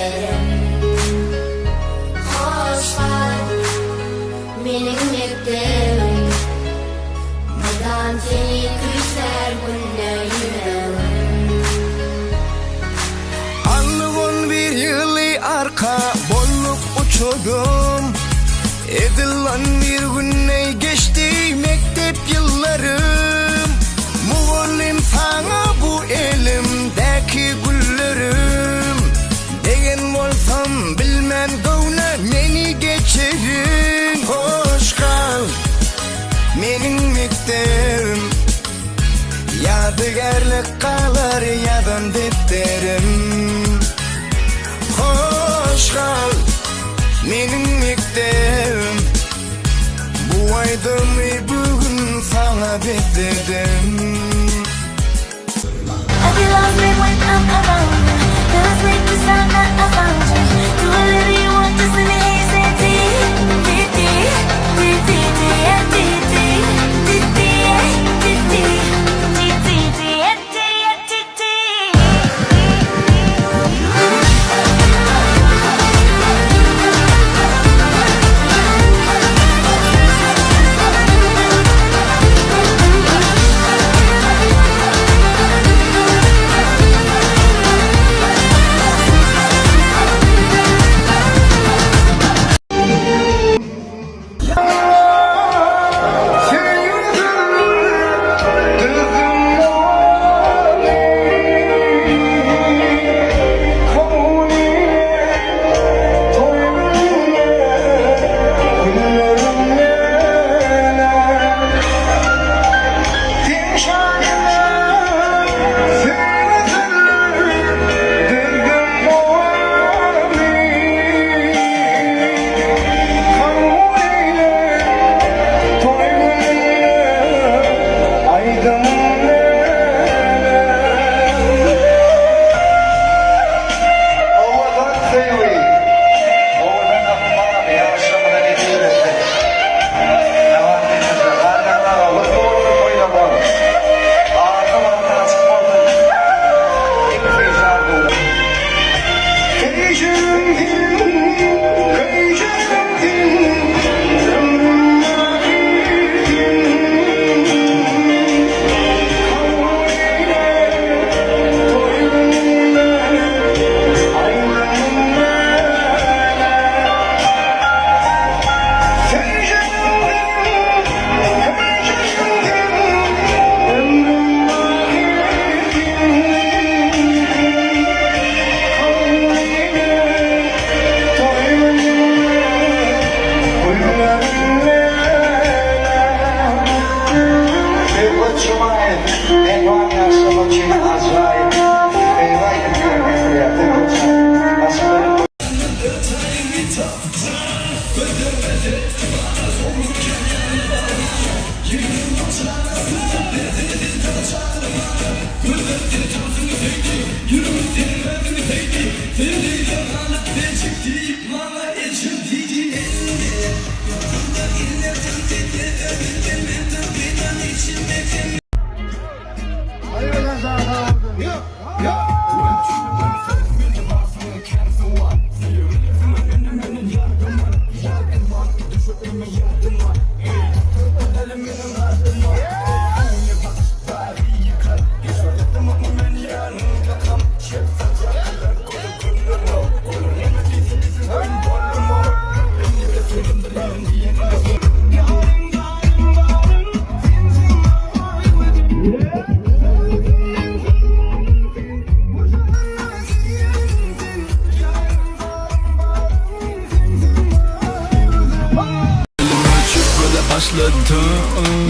beklerim. Hoş kal benim beklerim. Neden seni küser günler yüreğim. Anlık bir yılı arka bolluk uçurum. Edilen bir günne geçti mektep yıllarım. Muğullim sana bu elimdeki güllerim. Degen olsam bilmem gavna meni geçerin. Hoş kal menin mektebim. Yadigarlık kalır yadan defterim. Hoş kal menin mektebim. Bu aydınlığı bugün sana bekledim. I feel lost when I'm around you. Feel asleep 'cause I'm not around you. Do whatever you want, just let me hear you say D, D, D, D, D, D, and D, D, D, D, and D, D, D, D, D, and D, and D, D.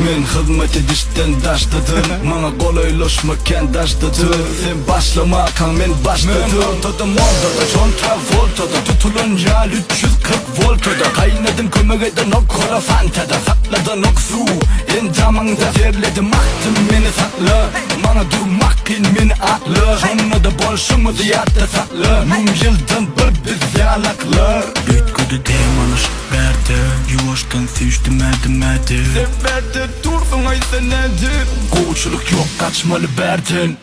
Men hizmet edişten daşladım. Mana kolaylaşmaken daşladı. Sen başlama kan men başladım. Ortadım ortada John Travolta'da. Tutulunca 340 voltada. Kaynadım kömek eden o kola fantada. Sakladın ok su endamında. Derledim aktım beni sakla. Mana durmak in beni aklı. Sonra da bolşumu diyatta sakla. Mum yıldan bir biz yalaklar. Büyütküdü demanış berdi. Yuvaştan seviştim erdim erdi. Sen berdi durdun ay sen nedir? Koğuşuluk yok kaçmalı berdin.